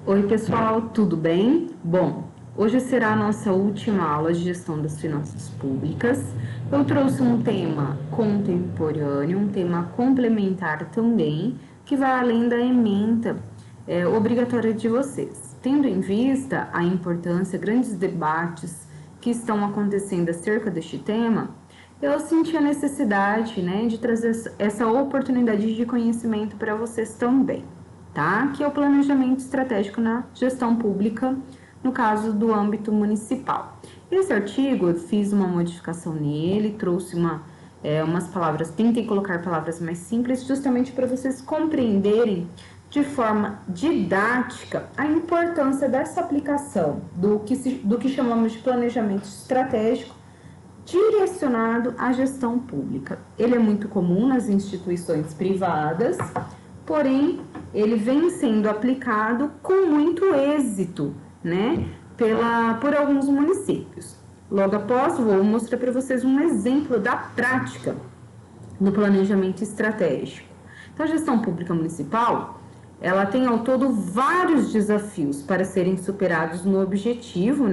Oi, pessoal, tudo bem? Bom, hoje será a nossa última aula de gestão das finanças públicas. Eu trouxe um tema contemporâneo, um tema complementar também, que vai além da ementa obrigatória de vocês. Tendo em vista a importância, grandes debates que estão acontecendo acerca deste tema, eu senti a necessidade, de trazer essa oportunidade de conhecimento para vocês também, tá? Que é o planejamento estratégico na gestão pública, no caso do âmbito municipal. Esse artigo, eu fiz uma modificação nele, trouxe umas palavras, tentei colocar palavras mais simples, justamente para vocês compreenderem de forma didática a importância dessa aplicação do que chamamos de planejamento estratégico direcionado à gestão pública. Ele é muito comum nas instituições privadas, porém, ele vem sendo aplicado com muito êxito, por alguns municípios. Logo após, vou mostrar para vocês um exemplo da prática do planejamento estratégico. Então, a gestão pública municipal, ela tem ao todo vários desafios para serem superados no objetivo,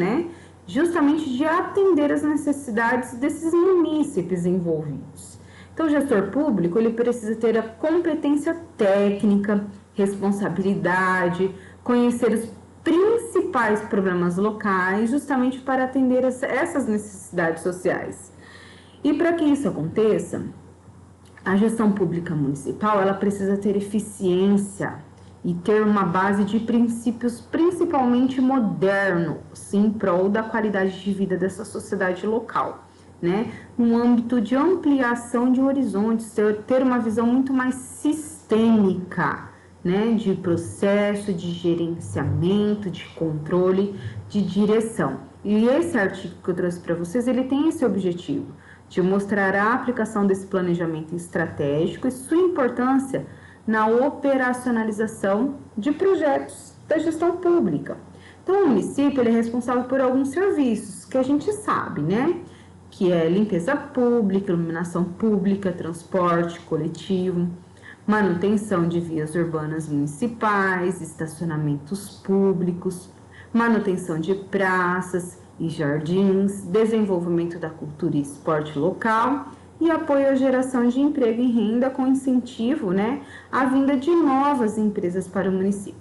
justamente de atender as necessidades desses munícipes envolvidos. Então, o gestor público, ele precisa ter a competência técnica, responsabilidade, conhecer os principais problemas locais, justamente para atender essas necessidades sociais. E para que isso aconteça, a gestão pública municipal, ela precisa ter eficiência e ter uma base de princípios principalmente modernos, em prol da qualidade de vida dessa sociedade local, no âmbito de ampliação de horizontes, ter uma visão muito mais sistêmica, de processo, de gerenciamento, de controle, de direção. E esse artigo que eu trouxe para vocês, ele tem esse objetivo, de mostrar a aplicação desse planejamento estratégico e sua importância na operacionalização de projetos da gestão pública. Então, o município, ele é responsável por alguns serviços que a gente sabe, que é limpeza pública, iluminação pública, transporte coletivo, manutenção de vias urbanas municipais, estacionamentos públicos, manutenção de praças e jardins, desenvolvimento da cultura e esporte local e apoio à geração de emprego e renda com incentivo, à vinda de novas empresas para o município.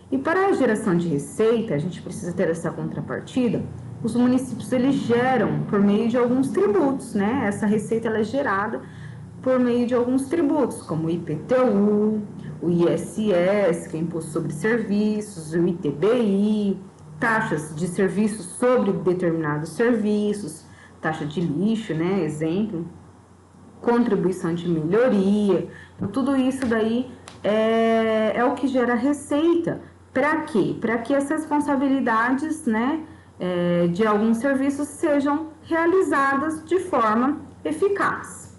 E para a geração de receita, a gente precisa ter essa contrapartida. Os municípios, eles geram por meio de alguns tributos, Essa receita, ela é gerada por meio de alguns tributos, como o IPTU, o ISS, que é Imposto sobre Serviços, o ITBI, taxas de serviços sobre determinados serviços, taxa de lixo, exemplo, contribuição de melhoria. Então, tudo isso daí é o que gera receita. Para quê? Para que as responsabilidades, de alguns serviços sejam realizadas de forma eficaz.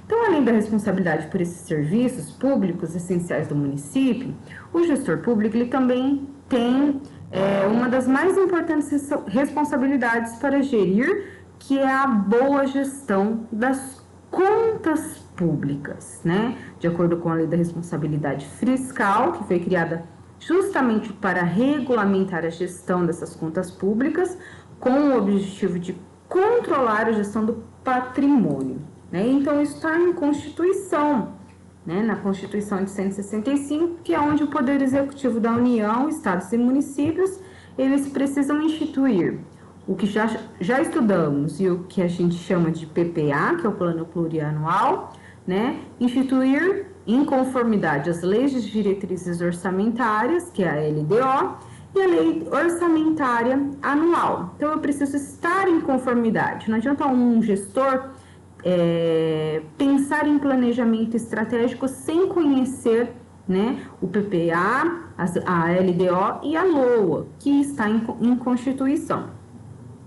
Então, além da responsabilidade por esses serviços públicos essenciais do município, o gestor público, ele também tem uma das mais importantes responsabilidades para gerir, que é a boa gestão das contas públicas, De acordo com a Lei da Responsabilidade Fiscal, que foi criada justamente para regulamentar a gestão dessas contas públicas, com o objetivo de controlar a gestão do patrimônio, Então, isso está em Constituição, na Constituição de 165, que é onde o Poder Executivo da União, Estados e municípios, eles precisam instituir o que já estudamos e o que a gente chama de PPA, que é o Plano Plurianual, instituir em conformidade às leis de diretrizes orçamentárias, que é a LDO, e a Lei Orçamentária Anual. Então, eu preciso estar em conformidade. Não adianta um gestor pensar em planejamento estratégico sem conhecer, o PPA, a LDO e a LOA, que está em Constituição,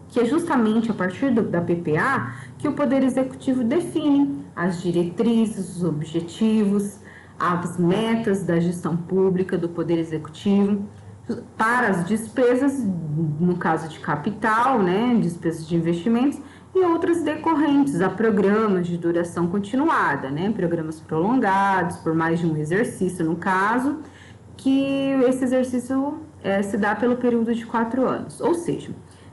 que é justamente a partir da PPA que o Poder Executivo define as diretrizes, os objetivos, as metas da gestão pública do Poder Executivo para as despesas, no caso de capital, despesas de investimentos, e outras decorrentes a programas de duração continuada, programas prolongados por mais de um exercício, no caso, que esse exercício se dá pelo período de 4 anos. Ou seja,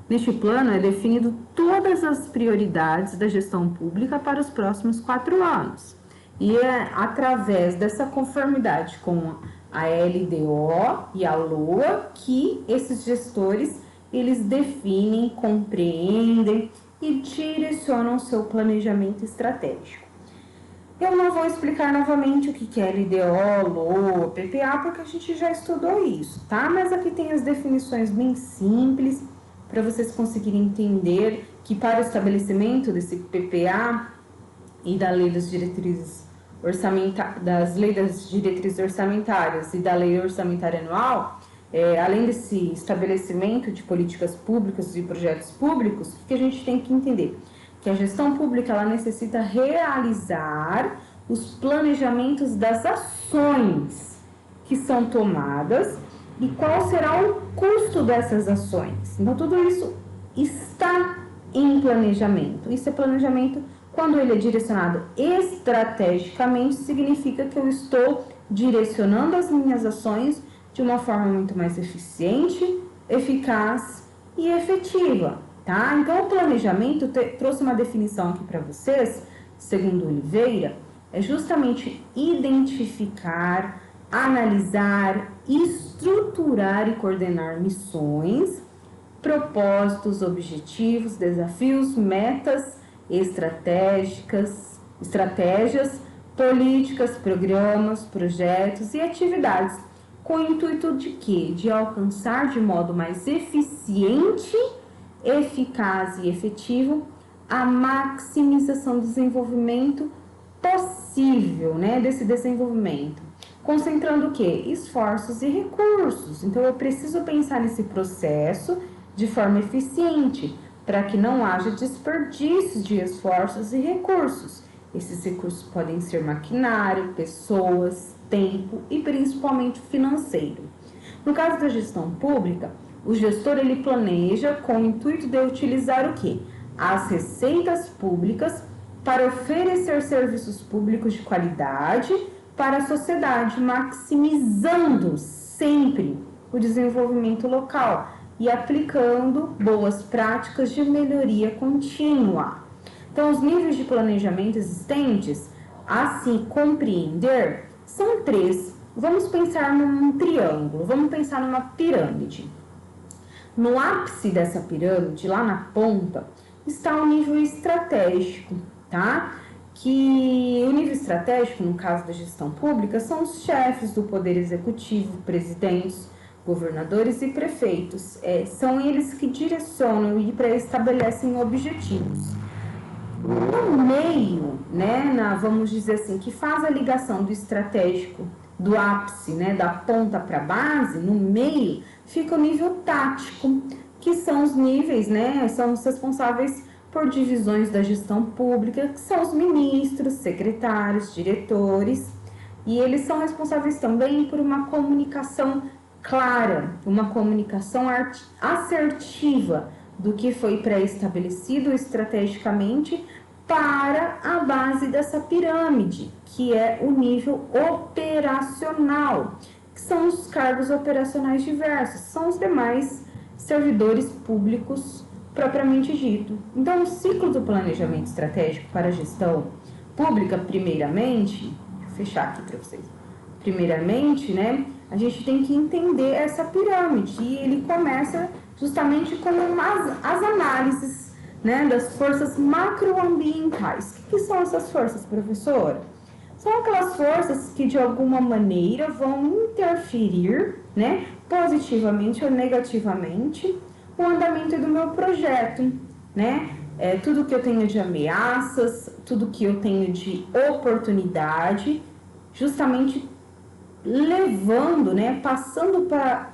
neste plano é definido todas as prioridades da gestão pública para os próximos 4 anos. E é através dessa conformidade com a LDO e a LOA que esses gestores eles definem, compreendem e direcionam seu planejamento estratégico. Eu não vou explicar novamente o que é LDO, LOA, PPA, porque a gente já estudou isso, tá? Mas aqui tem as definições bem simples para vocês conseguirem entender que para o estabelecimento desse PPA e da lei das diretrizes orçamentárias e da lei orçamentária anual, além desse estabelecimento de políticas públicas e projetos públicos, o que a gente tem que entender? Que a gestão pública ela necessita realizar os planejamentos das ações que são tomadas e qual será o custo dessas ações. Então, tudo isso está em planejamento. Isso é planejamento quando ele é direcionado estrategicamente, significa que eu estou direcionando as minhas ações de uma forma muito mais eficiente, eficaz e efetiva, tá? Então, o planejamento, trouxe uma definição aqui para vocês, segundo Oliveira, é justamente identificar, analisar, estruturar e coordenar missões, propósitos, objetivos, desafios, metas, estratégias, políticas, programas, projetos e atividades, com o intuito de quê? De alcançar de modo mais eficiente, eficaz e efetivo a maximização do desenvolvimento possível, né, desse desenvolvimento, concentrando o quê? Esforços e recursos. Então, eu preciso pensar nesse processo de forma eficiente, para que não haja desperdício de esforços e recursos. Esses recursos podem ser maquinário, pessoas, tempo e principalmente financeiro. No caso da gestão pública, o gestor ele planeja com o intuito de utilizar o quê? As receitas públicas para oferecer serviços públicos de qualidade para a sociedade, maximizando sempre o desenvolvimento local e aplicando boas práticas de melhoria contínua. Então, os níveis de planejamento existentes, a se compreender, são 3. Vamos pensar num triângulo, vamos pensar numa pirâmide. No ápice dessa pirâmide, lá na ponta, está o nível estratégico, tá? Que o nível estratégico, no caso da gestão pública, são os chefes do poder executivo, presidentes, governadores e prefeitos. São eles que direcionam e estabelecem objetivos. No meio, né, vamos dizer assim, que faz a ligação do estratégico, do ápice, né, da ponta para a base, no meio, fica o nível tático, que são os níveis, né, são os responsáveis por divisões da gestão pública, que são os ministros, secretários, diretores, e eles são responsáveis também por uma comunicação clara, uma comunicação assertiva do que foi pré-estabelecido estrategicamente para a base dessa pirâmide, que é o nível operacional, que são os cargos operacionais diversos, são os demais servidores públicos propriamente dito. Então, o ciclo do planejamento estratégico para a gestão pública, primeiramente, vou fechar aqui para vocês. Primeiramente, né, a gente tem que entender essa pirâmide e ele começa justamente com as análises, né, das forças macroambientais. O que são essas forças, professora? São aquelas forças que de alguma maneira vão interferir, né, positivamente ou negativamente o andamento do meu projeto, né? Tudo que eu tenho de ameaças, tudo que eu tenho de oportunidade, justamente levando, né, passando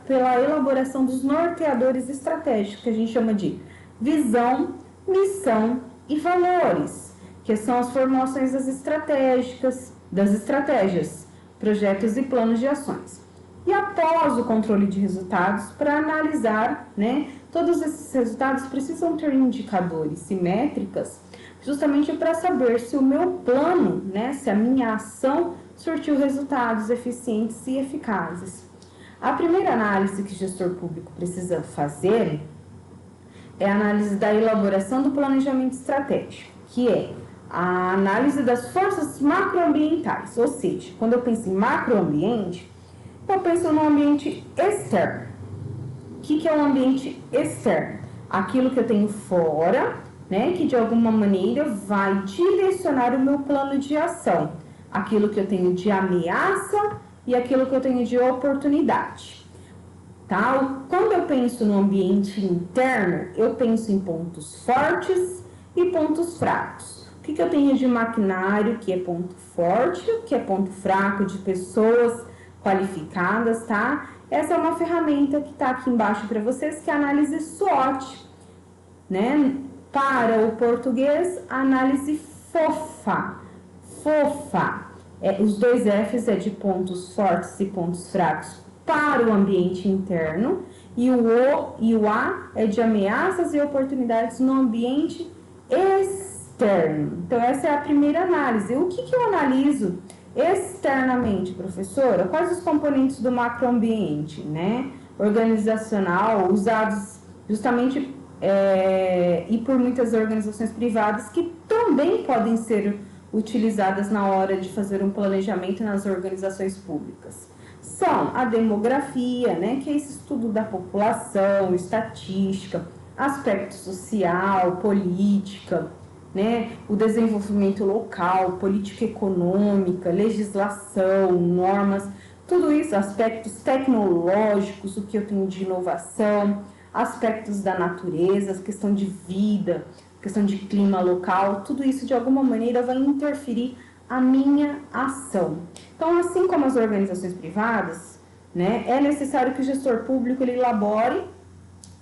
pela elaboração dos norteadores estratégicos, que a gente chama de visão, missão e valores, que são as formulações das estratégias, projetos e planos de ações. E após o controle de resultados, para analisar, né, todos esses resultados precisam ter indicadores e métricas, justamente para saber se o meu plano, né, se a minha ação surtiu resultados eficientes e eficazes. A primeira análise que o gestor público precisa fazer é a análise da elaboração do planejamento estratégico, que é a análise das forças macroambientais, ou seja, quando eu penso em macroambiente, eu penso no ambiente externo. O que é o ambiente externo? Aquilo que eu tenho fora, né, que de alguma maneira vai direcionar o meu plano de ação. Aquilo que eu tenho de ameaça e aquilo que eu tenho de oportunidade. Tá? Quando eu penso no ambiente interno, eu penso em pontos fortes e pontos fracos. O que eu tenho de maquinário, que é ponto forte, que é ponto fraco, de pessoas qualificadas, tá? Essa é uma ferramenta que está aqui embaixo para vocês, que é a análise SWOT, né? Para o português, a análise FOFA. FOFA. Os dois Fs é de pontos fortes e pontos fracos para o ambiente interno, e o O e o A é de ameaças e oportunidades no ambiente externo. Então, essa é a primeira análise. O que eu analiso externamente, professora? Quais os componentes do macroambiente, né? Organizacional, usados justamente e por muitas organizações privadas que também podem ser utilizadas na hora de fazer um planejamento nas organizações públicas. São a demografia, né, que é esse estudo da população, estatística, aspecto social, política, né, o desenvolvimento local, política econômica, legislação, normas, tudo isso, aspectos tecnológicos, o que eu tenho de inovação, aspectos da natureza, questão de vida, questão de clima local, tudo isso de alguma maneira vai interferir a minha ação. Então, assim como as organizações privadas, né, é necessário que o gestor público ele elabore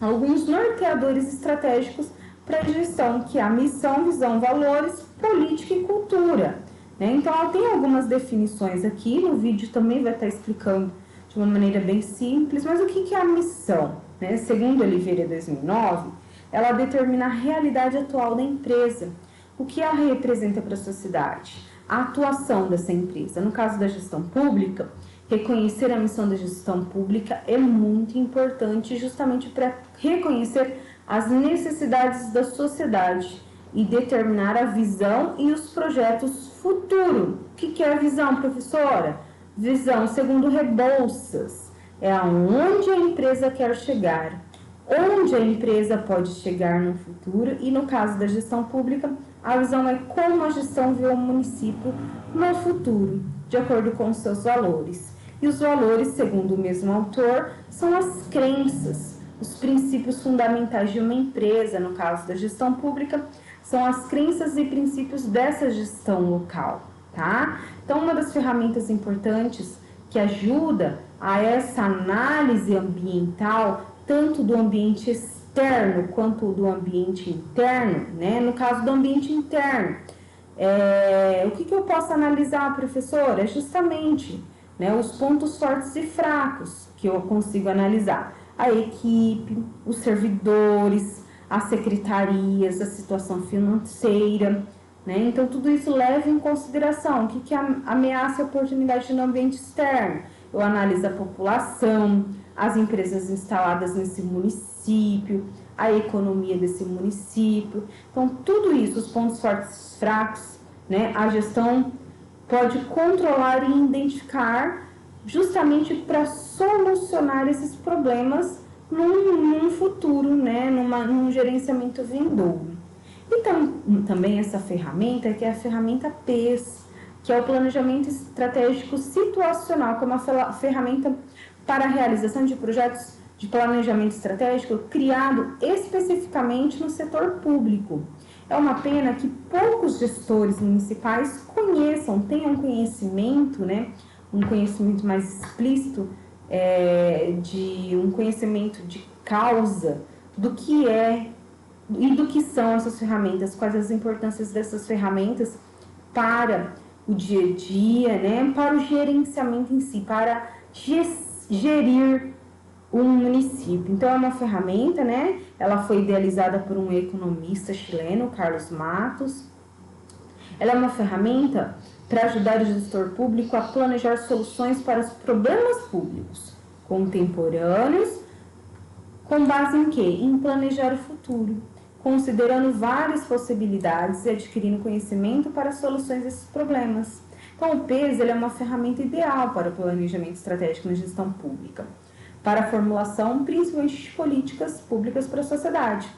alguns norteadores estratégicos para a gestão, que é a missão, visão, valores, política e cultura. Né? Então, ela tem algumas definições aqui, no vídeo também vai estar explicando de uma maneira bem simples, mas o que é a missão? Né? Segundo Oliveira 2009, ela determina a realidade atual da empresa, o que ela representa para a sociedade, a atuação dessa empresa. No caso da gestão pública, reconhecer a missão da gestão pública é muito importante justamente para reconhecer as necessidades da sociedade e determinar a visão e os projetos futuro. O que é a visão, professora? Visão, segundo Rebouças, é aonde a empresa quer chegar, onde a empresa pode chegar no futuro, e no caso da gestão pública, a visão é como a gestão vê o município no futuro, de acordo com os seus valores. E os valores, segundo o mesmo autor, são as crenças, os princípios fundamentais de uma empresa, no caso da gestão pública, são as crenças e princípios dessa gestão local, tá? Então, uma das ferramentas importantes que ajuda a essa análise ambiental, tanto do ambiente externo quanto do ambiente interno, né? No caso do ambiente interno, o que eu posso analisar, professora? É justamente, né, os pontos fortes e fracos que eu consigo analisar. A equipe, os servidores, as secretarias, a situação financeira, né? Então, tudo isso leva em consideração o que ameaça a oportunidade no ambiente externo. Eu analiso a população, as empresas instaladas nesse município, a economia desse município. Então, tudo isso, os pontos fortes e fracos, né, a gestão pode controlar e identificar justamente para solucionar esses problemas num futuro, né, num gerenciamento vindouro. Então, também essa ferramenta, que é a ferramenta PES, que é o Planejamento Estratégico Situacional, que é uma ferramenta para a realização de projetos de planejamento estratégico criado especificamente no setor público. É uma pena que poucos gestores municipais tenham conhecimento, né, um conhecimento mais explícito, de um conhecimento de causa do que é e do que são essas ferramentas, quais as importâncias dessas ferramentas para o dia a dia, né, para o gerenciamento em si, para gerir um município. Então, é uma ferramenta, né, ela foi idealizada por um economista chileno, Carlos Matos. Ela é uma ferramenta para ajudar o gestor público a planejar soluções para os problemas públicos, contemporâneos, com base em quê? Em planejar o futuro, considerando várias possibilidades e adquirindo conhecimento para soluções desses problemas. Então, o PES ele é uma ferramenta ideal para o planejamento estratégico na gestão pública, para a formulação, principalmente, de políticas públicas para a sociedade.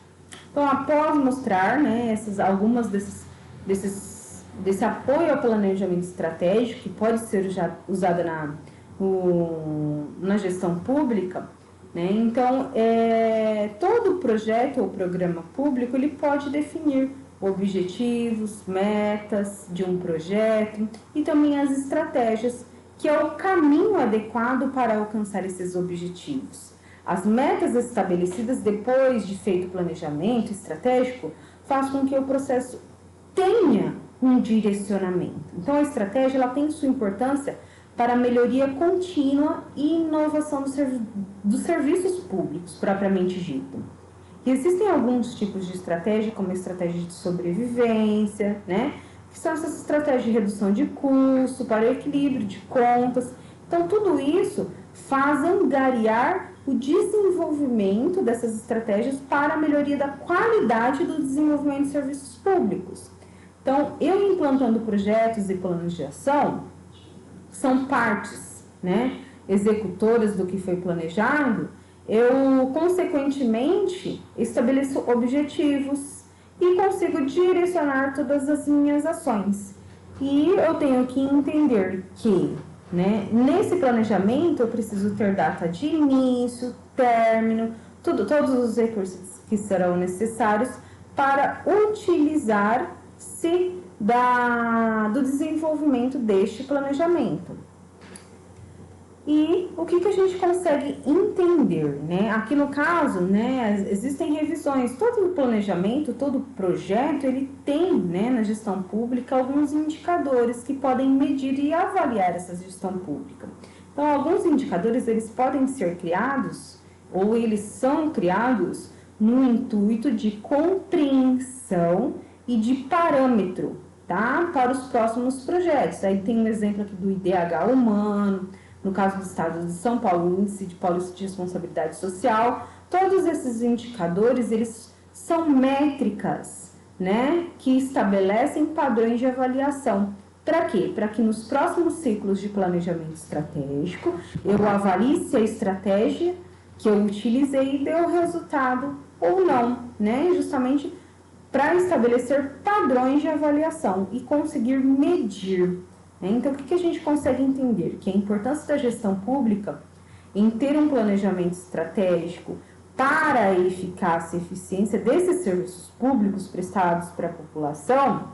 Então, após mostrar, né, algumas desse apoio ao planejamento estratégico, que pode ser já usado na gestão pública, né, então, todo projeto ou programa público ele pode definir objetivos, metas de um projeto e também as estratégias, que é o caminho adequado para alcançar esses objetivos. As metas estabelecidas depois de feito o planejamento estratégico faz com que o processo tenha um direcionamento. Então, a estratégia ela tem sua importância para a melhoria contínua e inovação dos serviços públicos, propriamente dito. E existem alguns tipos de estratégia, como a estratégia de sobrevivência, né? Que são essas estratégias de redução de custo, para o equilíbrio de contas. Então, tudo isso faz angariar o desenvolvimento dessas estratégias para a melhoria da qualidade do desenvolvimento de serviços públicos. Então, eu implantando projetos e planos de ação, são partes, né, executoras do que foi planejado, eu, consequentemente, estabeleço objetivos e consigo direcionar todas as minhas ações. E eu tenho que entender que, né, nesse planejamento eu preciso ter data de início, término, todos os recursos que serão necessários para utilizar-se do desenvolvimento deste planejamento. E o que a gente consegue entender, né? Aqui no caso, né, existem revisões. Todo planejamento, todo projeto, ele tem, né, na gestão pública alguns indicadores que podem medir e avaliar essa gestão pública. Então, alguns indicadores, eles podem ser criados ou eles são criados no intuito de compreensão e de parâmetro, tá? Para os próximos projetos. Aí tem um exemplo aqui do IDH humano. No caso do Estado de São Paulo, o Índice de Política de Responsabilidade Social. Todos esses indicadores, eles são métricas, né, que estabelecem padrões de avaliação. Para quê? Para que nos próximos ciclos de planejamento estratégico, eu avalie se a estratégia que eu utilizei deu resultado ou não, né, justamente para estabelecer padrões de avaliação e conseguir medir. Então, o que a gente consegue entender? Que a importância da gestão pública em ter um planejamento estratégico para a eficácia e eficiência desses serviços públicos prestados para a população,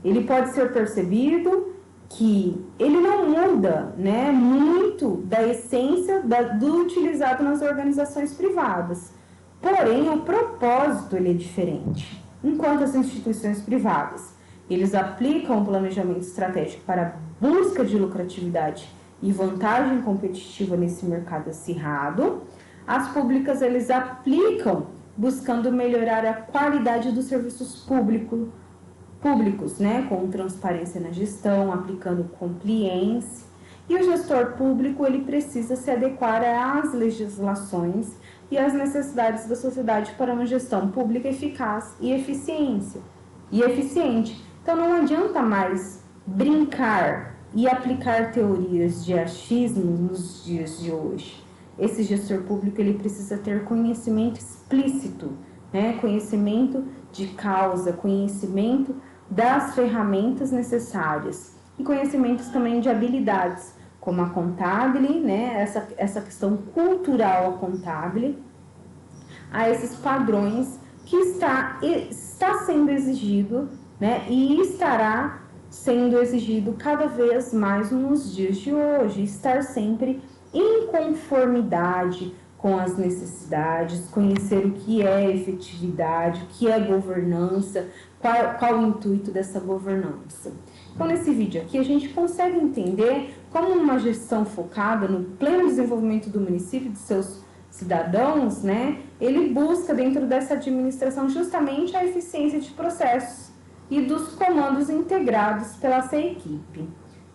ele pode ser percebido que ele não muda, né, muito da essência do utilizado nas organizações privadas. Porém, o propósito ele é diferente. Enquanto as instituições privadas eles aplicam o planejamento estratégico para a busca de lucratividade e vantagem competitiva nesse mercado acirrado, as públicas eles aplicam buscando melhorar a qualidade dos serviços públicos, né, com transparência na gestão, aplicando compliance. E o gestor público ele precisa se adequar às legislações e às necessidades da sociedade para uma gestão pública eficaz e eficiente. Então, não adianta mais brincar e aplicar teorias de achismo nos dias de hoje. Esse gestor público ele precisa ter conhecimento explícito, né? Conhecimento de causa, conhecimento das ferramentas necessárias e conhecimentos também de habilidades, como a contábil, né? Essa questão cultural a contábil, a esses padrões que está sendo exigido, né, e estará sendo exigido cada vez mais nos dias de hoje, estar sempre em conformidade com as necessidades, conhecer o que é efetividade, o que é governança, qual o intuito dessa governança. Então, nesse vídeo aqui, a gente consegue entender como uma gestão focada no pleno desenvolvimento do município e de seus cidadãos, né, ele busca dentro dessa administração justamente a eficiência de processos e dos comandos integrados pela essa equipe,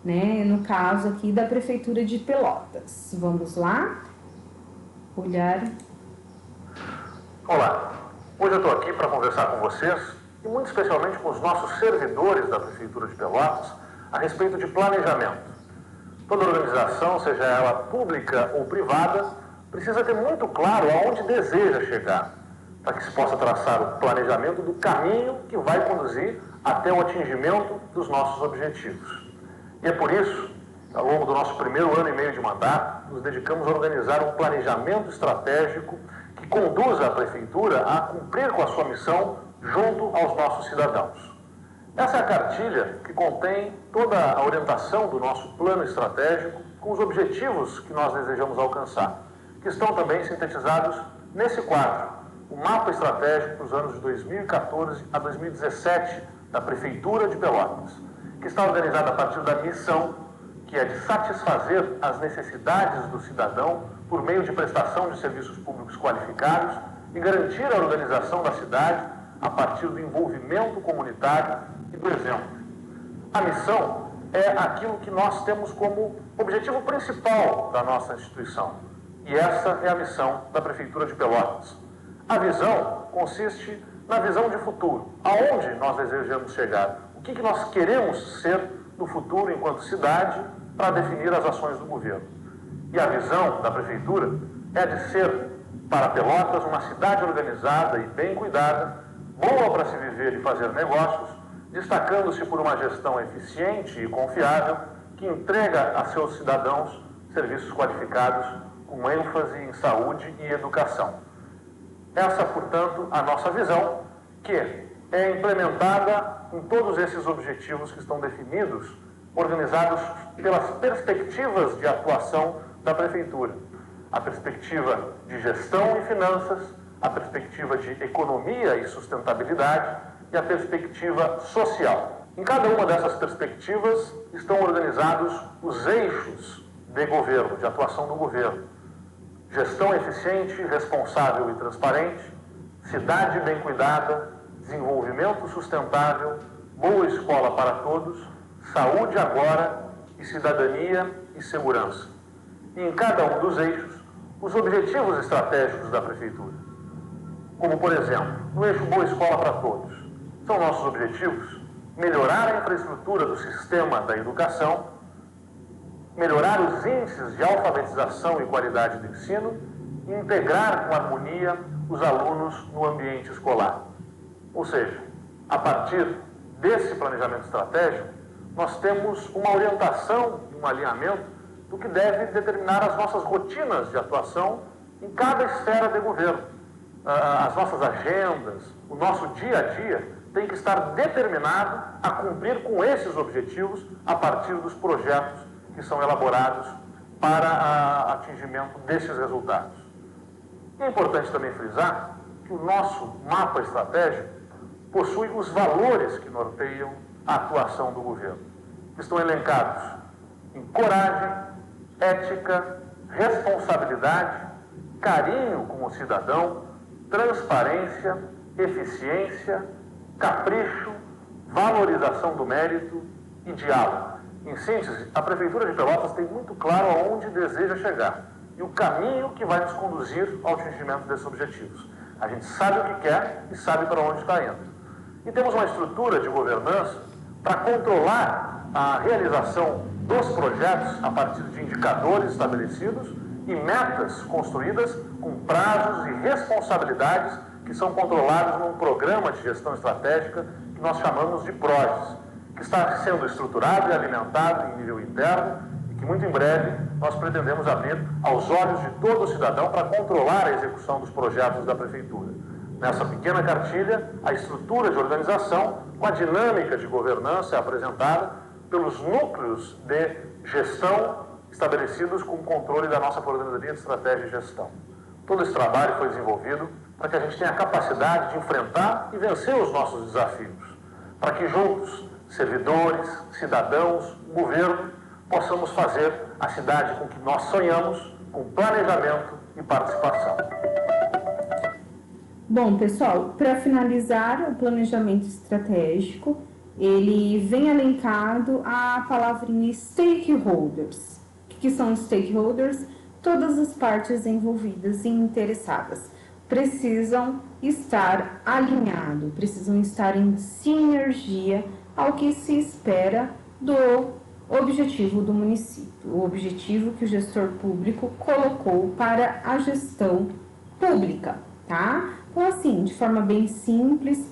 né? No caso aqui da Prefeitura de Pelotas. Vamos lá? Olhar. Olá, hoje eu estou aqui para conversar com vocês e muito especialmente com os nossos servidores da Prefeitura de Pelotas a respeito de planejamento. Toda organização, seja ela pública ou privada, precisa ter muito claro aonde deseja chegar, para que se possa traçar o planejamento do caminho que vai conduzir até o atingimento dos nossos objetivos. E é por isso, ao longo do nosso primeiro ano e meio de mandato, nos dedicamos a organizar um planejamento estratégico que conduza a Prefeitura a cumprir com a sua missão junto aos nossos cidadãos. Essa é a cartilha que contém toda a orientação do nosso plano estratégico com os objetivos que nós desejamos alcançar, que estão também sintetizados nesse quadro, o mapa estratégico para os anos de 2014 a 2017 da Prefeitura de Pelotas, que está organizado a partir da missão, que é de satisfazer as necessidades do cidadão por meio de prestação de serviços públicos qualificados e garantir a organização da cidade a partir do envolvimento comunitário e do exemplo. A missão é aquilo que nós temos como objetivo principal da nossa instituição. E essa é a missão da Prefeitura de Pelotas. A visão consiste na visão de futuro. Aonde nós desejamos chegar? O que nós queremos ser no futuro enquanto cidade para definir as ações do governo. E a visão da Prefeitura é de ser, para Pelotas, uma cidade organizada e bem cuidada, boa para se viver e fazer negócios, destacando-se por uma gestão eficiente e confiável que entrega a seus cidadãos serviços qualificados com ênfase em saúde e educação. Essa, portanto, a nossa visão, que é implementada em todos esses objetivos que estão definidos, organizados pelas perspectivas de atuação da Prefeitura. A perspectiva de gestão e finanças, a perspectiva de economia e sustentabilidade e a perspectiva social. Em cada uma dessas perspectivas estão organizados os eixos de governo, de atuação do governo. Gestão eficiente, responsável e transparente, cidade bem cuidada, desenvolvimento sustentável, boa escola para todos, saúde agora e cidadania e segurança. E em cada um dos eixos, os objetivos estratégicos da Prefeitura. Como, por exemplo, no eixo Boa Escola para Todos. São nossos objetivos melhorar a infraestrutura do sistema da educação, melhorar os índices de alfabetização e qualidade do ensino e integrar com harmonia os alunos no ambiente escolar. Ou seja, a partir desse planejamento estratégico, nós temos uma orientação e um alinhamento do que deve determinar as nossas rotinas de atuação em cada esfera de governo. As nossas agendas, o nosso dia a dia tem que estar determinado a cumprir com esses objetivos a partir dos projetos que são elaborados para atingimento desses resultados. E é importante também frisar que o nosso mapa estratégico possui os valores que norteiam a atuação do governo, que estão elencados em coragem, ética, responsabilidade, carinho com o cidadão, transparência, eficiência, capricho, valorização do mérito e diálogo. Em síntese, a Prefeitura de Pelotas tem muito claro aonde deseja chegar e o caminho que vai nos conduzir ao atingimento desses objetivos. A gente sabe o que quer e sabe para onde está indo. E temos uma estrutura de governança para controlar a realização dos projetos a partir de indicadores estabelecidos e metas construídas com prazos e responsabilidades que são controlados num programa de gestão estratégica que nós chamamos de PROGES, que está sendo estruturado e alimentado em nível interno e que muito em breve nós pretendemos abrir aos olhos de todo cidadão para controlar a execução dos projetos da Prefeitura. Nessa pequena cartilha, a estrutura de organização, com a dinâmica de governança é apresentada pelos núcleos de gestão estabelecidos com o controle da nossa Coordenadoria de Estratégia e Gestão. Todo esse trabalho foi desenvolvido para que a gente tenha a capacidade de enfrentar e vencer os nossos desafios, para que juntos, servidores, cidadãos, governo, possamos fazer a cidade com que nós sonhamos, com planejamento e participação. Bom, pessoal, para finalizar o planejamento estratégico, ele vem elencado a palavrinha stakeholders. O que são stakeholders? todas as partes envolvidas e interessadas precisam estar alinhados, precisam estar em sinergia ao que se espera do objetivo do município, o objetivo que o gestor público colocou para a gestão pública, tá? Então, assim, de forma bem simples,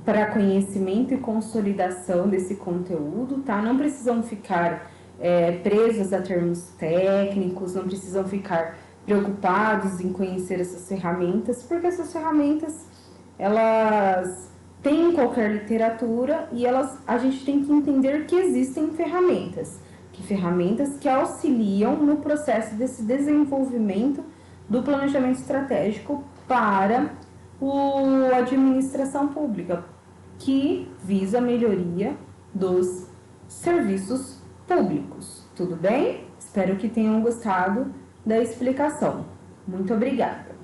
para conhecimento e consolidação desse conteúdo, tá? Não precisam ficar presos a termos técnicos, não precisam ficar preocupados em conhecer essas ferramentas, porque essas ferramentas, elas têm em qualquer literatura e a gente tem que entender que existem ferramentas que auxiliam no processo desse desenvolvimento do planejamento estratégico para a administração pública, que visa a melhoria dos serviços públicos. Tudo bem? Espero que tenham gostado da explicação. Muito obrigada!